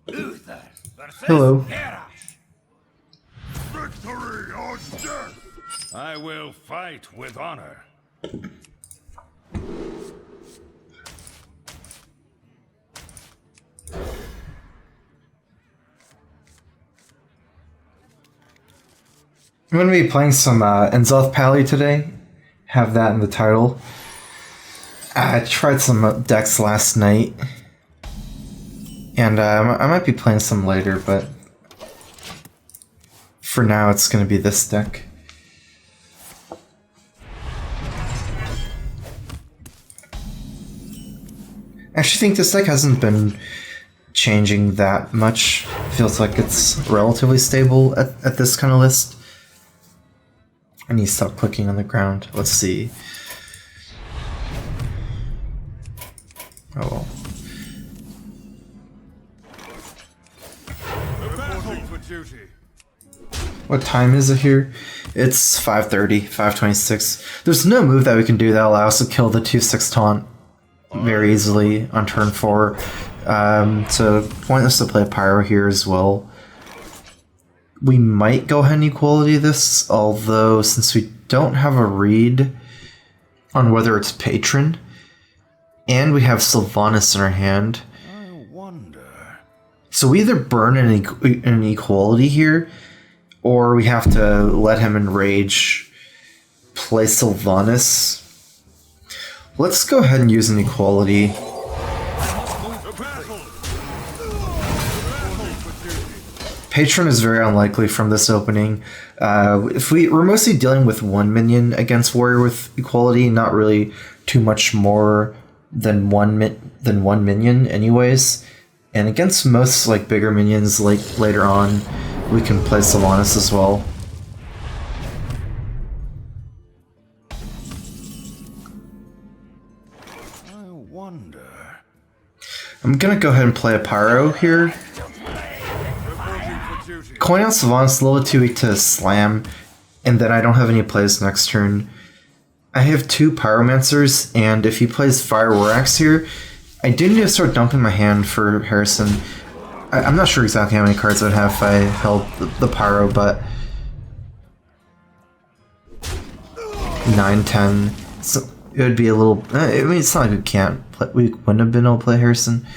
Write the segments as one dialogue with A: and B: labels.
A: Hello.
B: Victory or death! I will fight with honor.
A: I'm going to be playing some Enzoth Pally today. Have that in the title. I tried some decks last night. And I might be playing some later, but for now it's going to be this deck. I actually think this deck hasn't been changing that much. Feels like it's relatively stable at this kind of list. I need to stop clicking on the ground. Let's see. Oh well. What time is it here? It's 5:30, 5:26. There's no move that we can do that allows us to kill the 2/6 taunt very easily on turn 4. So pointless to play Pyro here as well. We might go ahead and equality this, although since we don't have a read on whether it's Patron, and we have Sylvanas in our hand, so we either burn an equality here, or we have to let him enrage, play Sylvanas. Let's go ahead and use an equality. Patron is very unlikely from this opening. If we're mostly dealing with one minion against Warrior with equality, not really too much more than one minion anyways. And against most like bigger minions later on, we can play Sylvanas as well.
B: I wonder.
A: I'm gonna go ahead and play a Pyro here. Coin out Sylvanas, a little bit too weak to slam, and then I don't have any plays next turn. I have 2 Pyromancers, and if he plays Fire War Axe here, I do need to start dumping my hand for Harrison. I'm not sure exactly how many cards I would have if I held the Pyro, but 9, 10. So it would be a little. I mean, it's not like we wouldn't have been able to play Harrison.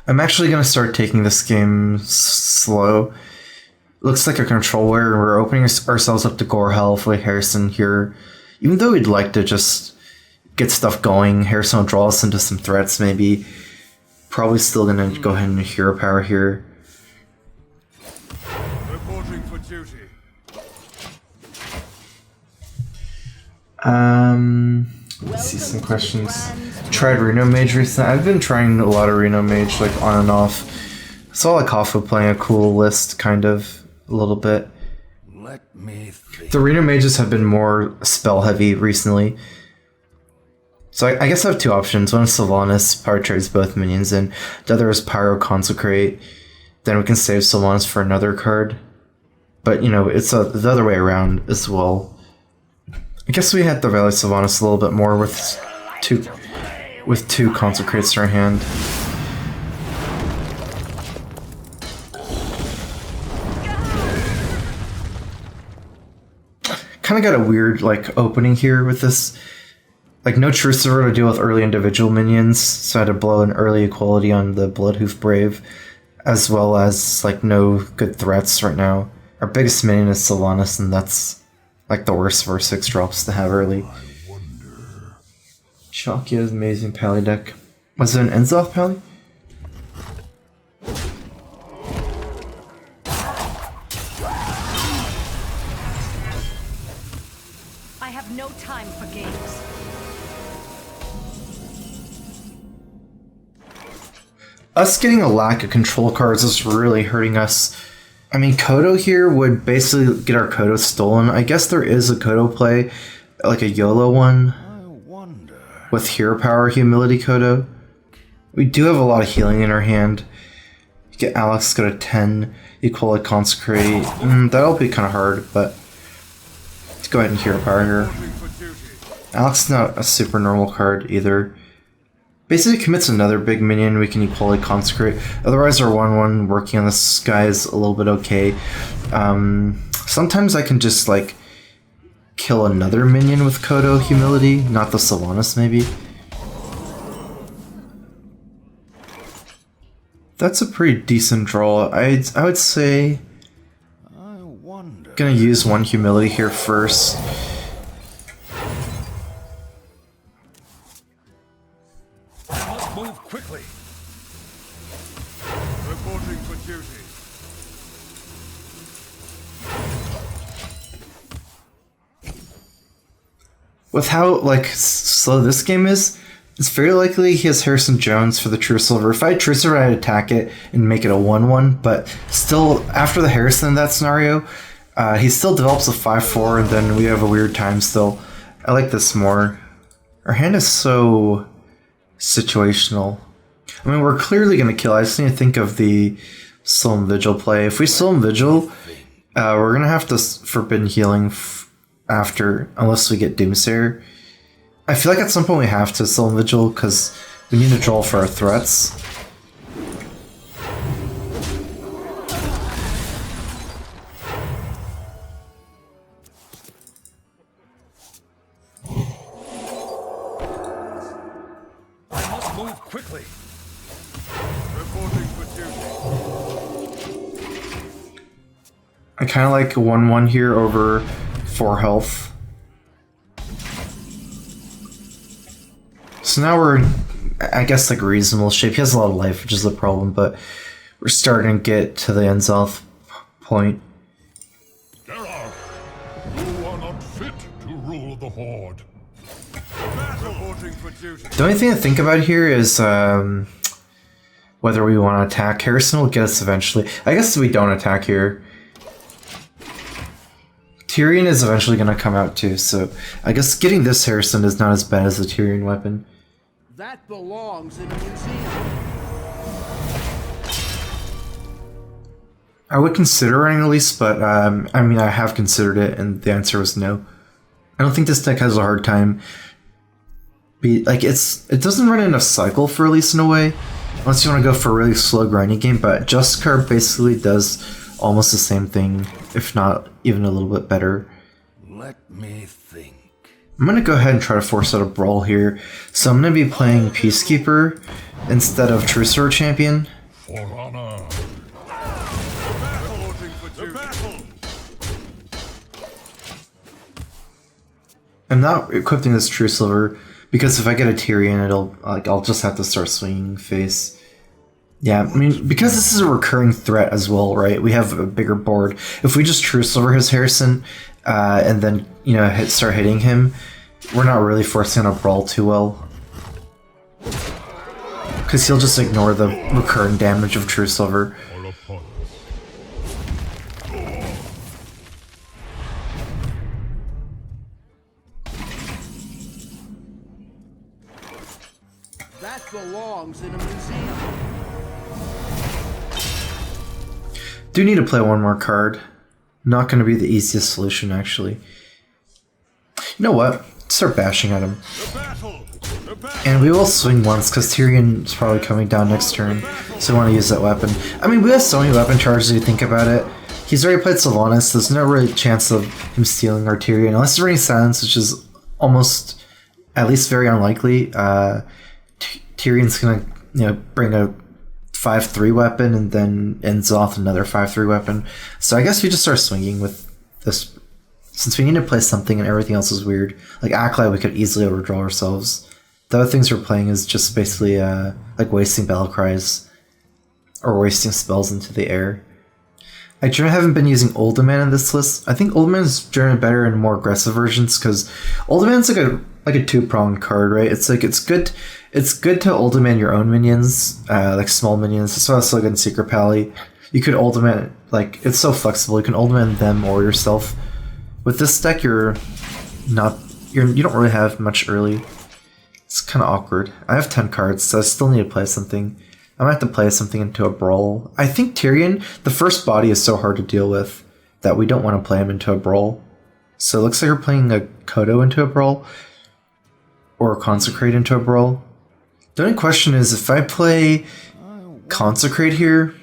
A: I'm actually going to start taking this game slow. Looks like a control warrior, and we're opening ourselves up to Gore Health with Harrison here. Even though we'd like to just get stuff going, Harrison will draw us into some threats maybe. Probably still going to go ahead and hero power here.
B: Reporting for duty.
A: Let's see some questions. Tried Reno Mage recently. I've been trying a lot of Reno Mage, like on and off. Saw like Kafu playing a cool list, kind of, a little bit.
B: Let me think.
A: The Reno Mages have been more spell heavy recently. So I guess I have 2 options. One is Sylvanas, Pyro trades both minions, and the other is Pyro Consecrate. Then we can save Sylvanas for another card. But, you know, it's the other way around as well. I guess we had to value Sylvanas a little bit more with two Consecrates in our hand. Kind of got a weird like opening here with this. Like no True Server to deal with early individual minions, so I had to blow an early equality on the Bloodhoof Brave, as well as like no good threats right now. Our biggest minion is Sylvanas, and that's like the worst of our 6 drops to have early. Chalkia's amazing Pally deck. Was it an Enzoth Pally?
C: I have no time for games.
A: Us getting a lack of control cards is really hurting us. I mean, Kodo here would basically get our Kodo stolen. I guess there is a Kodo play, like a YOLO one, with Hero Power Humility Kodo. We do have a lot of healing in our hand. Get Alex go to 10, Equality Consecrate. That'll be kind of hard, but let's go ahead and Hero Power here. Alex is not a super normal card either. Basically commits another big minion, we can equally consecrate. Otherwise our 1-1 working on this guy is a little bit okay. Sometimes I can just like kill another minion with Kodo Humility, not the Sylvanas maybe. That's a pretty decent draw. I would say gonna use 1 Humility here first.
B: Move quickly. Reporting for duty.
A: With how like slow this game is, it's very likely he has Harrison Jones for the True Silver. If I had True Silver, I'd attack it and make it a 1-1, but still, after the Harrison in that scenario, he still develops a 5-4, and then we have a weird time still. I like this more. Our hand is so situational. I mean, we're clearly going to kill. I just need to think of the Solemn Vigil play. If we Solemn Vigil, we're going to have to Forbidden Healing after, unless we get Doomsayer. I feel like at some point we have to Solemn Vigil because we need to draw for our threats.
B: Move quickly. Reporting for duty.
A: I kind of like a 1-1 here over 4 health. So now we're in, I guess, like reasonable shape. He has a lot of life, which is the problem, but we're starting to get to the Enzelf point.
D: Gerard, you are not fit to rule the Horde.
B: Reporting for duty.
A: The only thing to think about here is whether we want to attack. Harrison will get us eventually. I guess we don't attack here. Tyrion is eventually going to come out too, so I guess getting this Harrison is not as bad as the Tyrion weapon.
E: That belongs in a museum.
A: I would consider running release, but I mean, I have considered it, and the answer was no. I don't think this deck has a hard time. It doesn't run enough cycle for release in a way, unless you want to go for a really slow grinding game. But Justicar basically does almost the same thing, if not even a little bit better.
B: Let me think.
A: I'm gonna go ahead and try to force out a brawl here. So I'm gonna be playing Peacekeeper instead of True Sword Champion.
D: For honor.
B: Reporting for duty.
A: I'm not equipping this True Silver because if I get a Tyrion, I'll just have to start swinging face. Yeah, I mean, because this is a recurring threat as well, right? We have a bigger board. If we just True Silver his Harrison, and then, you know, start hitting him, we're not really forcing on a brawl too well. Because he'll just ignore the recurring damage of True Silver.
D: All upon us.
E: That belongs in a museum.
A: Do need to play one more card. Not going to be the easiest solution, actually. You know what? Start bashing at him. And we will swing once, because Tyrion's probably coming down next turn, so we want to use that weapon. I mean, we have so many weapon charges if you think about it. He's already played Sylvanas, there's no really chance of him stealing our Tyrion, unless he's running Silence, which is almost, at least very unlikely. Tyrion's going to, you know, bring a 5-3 weapon and then ends off another 5-3 weapon. So I guess we just start swinging with this. Since we need to play something and everything else is weird, like Acolyte we could easily overdraw ourselves. The other things we're playing is just basically like wasting battle cries or wasting spells into the air. I generally haven't been using Uldaman in this list. I think Uldaman is generally better in more aggressive versions because Uldaman's like a two-pronged card, right? It's like it's good to Uldaman your own minions, like small minions. That's why it's so good in Secret Pally. You could Uldaman, like, it's so flexible. You can Uldaman them or yourself. With this deck, you don't really have much early. It's kind of awkward. I have 10 cards, so I still need to play something. I might have to play something into a brawl. I think Tyrion, the first body is so hard to deal with that we don't want to play him into a brawl. So it looks like we're playing a Kodo into a brawl. Or a Consecrate into a brawl. The only question is if I play Consecrate here,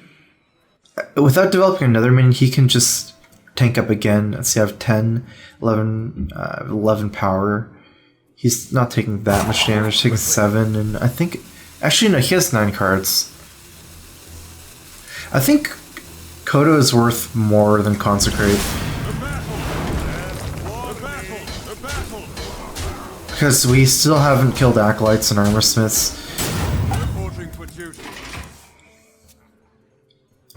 A: without developing another minion, he can just tank up again. Let's see, I have 10, 11, 11 power. He's not taking that much damage, taking 7, and I think... Actually, no, he has 9 cards. I think Kodo is worth more than Consecrate. Because we still haven't killed Acolytes and Armor Smiths.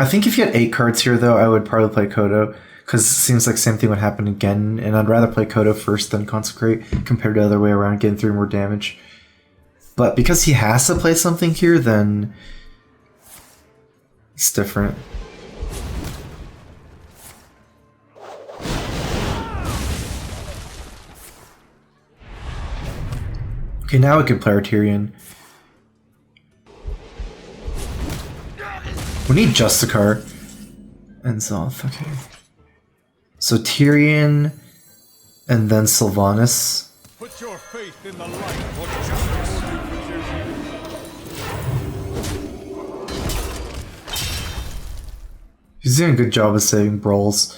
A: I think if you had 8 cards here, though, I would probably play Kodo. Because it seems like the same thing would happen again, and I'd rather play Kodo first than Consecrate, compared to the other way around, getting 3 more damage. But because he has to play something here, then it's different. Okay, now we can play our Tyrion. We need Justicar. And Zoth, okay. So Tyrion, and then Sylvanas.
B: Put your faith in the light for justice.
A: He's doing a good job of saving brawls,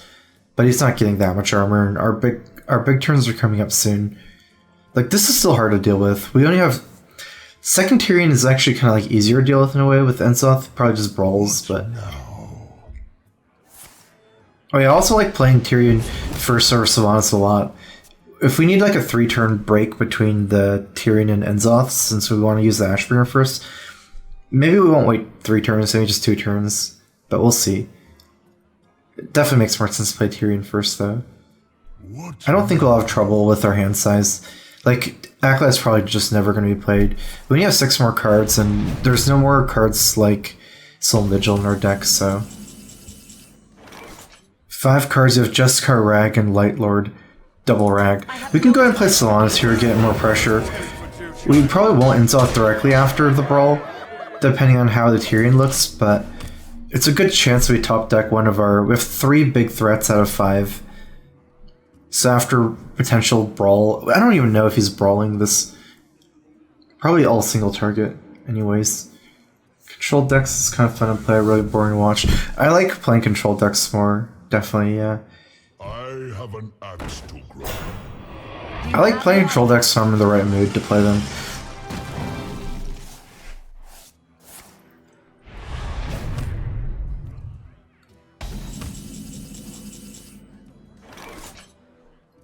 A: but he's not getting that much armor, and our big turns are coming up soon. Like, this is still hard to deal with. We only have... Second Tyrion is actually kind of like easier to deal with in a way with Enzoth, probably just brawls, but... Oh yeah, I also like playing Tyrion first over Sylvanas a lot. If we need like a 3-turn break between the Tyrion and Enzoth, since we want to use the Ashbringer first, maybe we won't wait 3 turns, maybe just 2 turns, but we'll see. It definitely makes more sense to play Tyrion first, though. I don't think we'll have trouble with our hand size. Like, Acolyte's probably just never going to be played. We only have 6 more cards, and there's no more cards like Soul Vigil in our deck, so... 5 cards, you have Justicar, Rag, and Light Lord. Double Rag. We can go ahead and play Sylvanas here to get more pressure. We probably won't Enzoth directly after the Brawl, depending on how the Tyrion looks, but it's a good chance we top deck one of our... We have 3 big threats out of 5. So after potential Brawl... I don't even know if he's brawling this... Probably all single target, anyways. Control decks is kind of fun to play, really boring to watch. I like playing control decks more. Definitely, yeah.
D: I have an axe to grind.
A: I like playing control decks when I'm in the right mood to play them.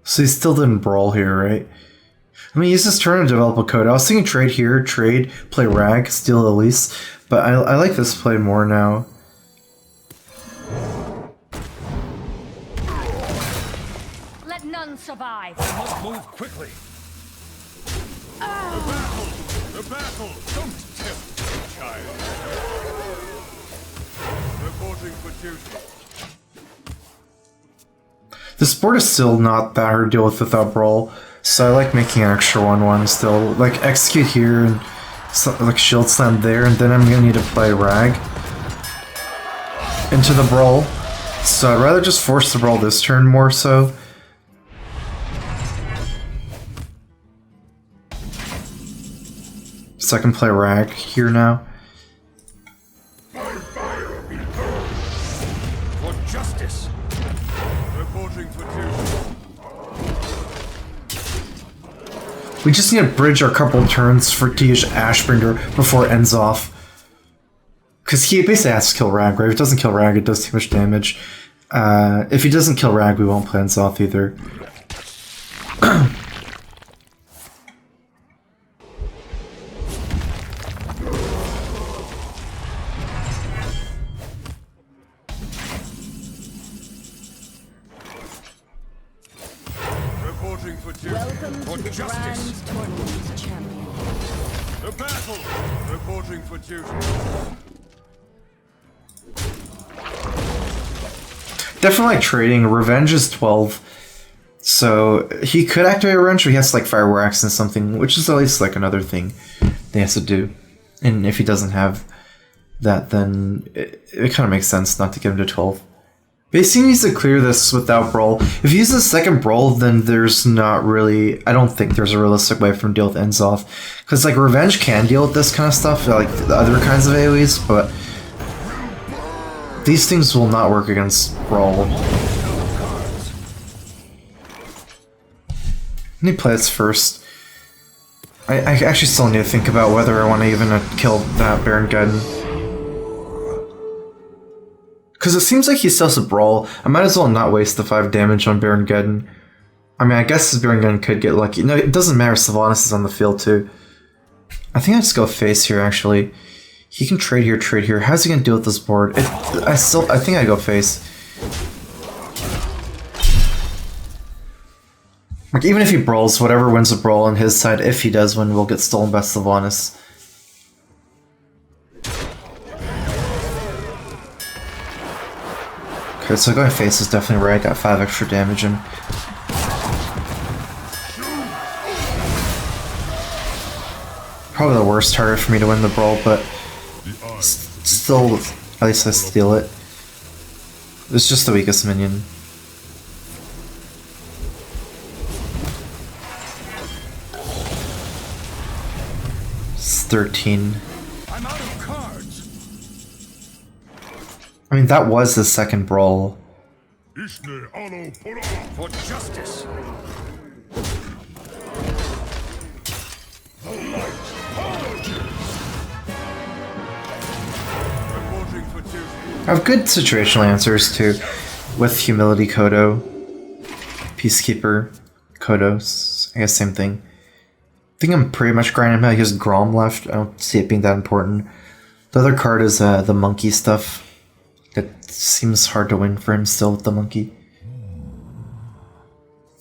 A: So he still didn't brawl here, right? I mean, use this turn to develop a code. I was thinking trade here, trade, play Rag, steal Elise, but I like this play more now.
C: Let none survive.
B: I must move quickly. The battle! Don't tempt, child. Reporting for duty.
A: This board is still not that hard to deal with without Brawl, so I like making an extra 1/1 still. Like, execute here, and like Shield Slam there, and then I'm gonna need to play Rag into the Brawl. So I'd rather just force the Brawl this turn more so. So I can play Rag here now.
B: For justice. Reporting for duty.
A: We just need to bridge our couple turns to use Ashbringer before it ends off. Because he basically has to kill Rag, right? If it doesn't kill Rag, it does too much damage. If he doesn't kill Rag, we won't play Enzoth either.
B: Reporting for duty.
C: Welcome
B: For
C: to the
B: justice.
C: Grand Tournament, champion.
B: The battle! Reporting for duty.
A: Definitely like trading. Revenge is 12. So he could activate Revenge, but he has to like Fire Wax and something, which is at least like another thing he has to do. And if he doesn't have that, then it kind of makes sense not to get him to 12. Basically needs to clear this without brawl. If he uses second brawl, then there's not really... I don't think there's a realistic way for him to deal with ends off. Because like Revenge can deal with this kind of stuff, like the other kinds of AoEs, but these things will not work against brawl. Let me play this first. I actually still need to think about whether I want to even kill that Baron Gun. Because it seems like he still has a brawl. I might as well not waste the 5 damage on Baron Gun. I mean, I guess his Baron Gun could get lucky. No, it doesn't matter, Sylvanas is on the field too. I think I just go face here actually. He can trade here. How's he gonna deal with this board? I think I go face. Like, even if he brawls, whatever wins the brawl on his side, if he does win, will get stolen by Sylvanas. Okay, so going face is definitely where I got 5 extra damage in. Probably the worst target for me to win the brawl, but still, at least I steal it. It's just the weakest minion. It's 13.
B: I'm out of cards.
A: I mean, that was the second brawl.
B: For justice.
A: I have good situational answers too, with Humility Kodo, Peacekeeper, Kodos, I guess same thing. I think I'm pretty much grinding him out. He has Grom left, I don't see it being that important. The other card is the monkey stuff. It seems hard to win for him still with the monkey.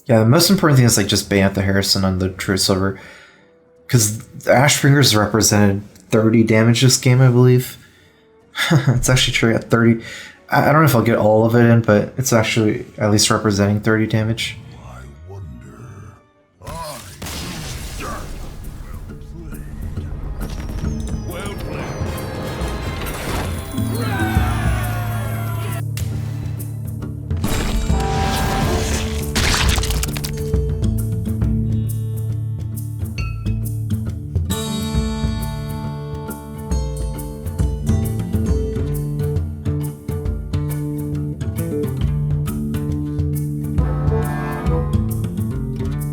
A: Yeah, the most important thing is like just ban out the Harrison on the True Silver. Because Ashbringer's represented 30 damage this game, I believe. It's actually true at 30. I don't know if I'll get all of it in, but it's actually at least representing 30 damage.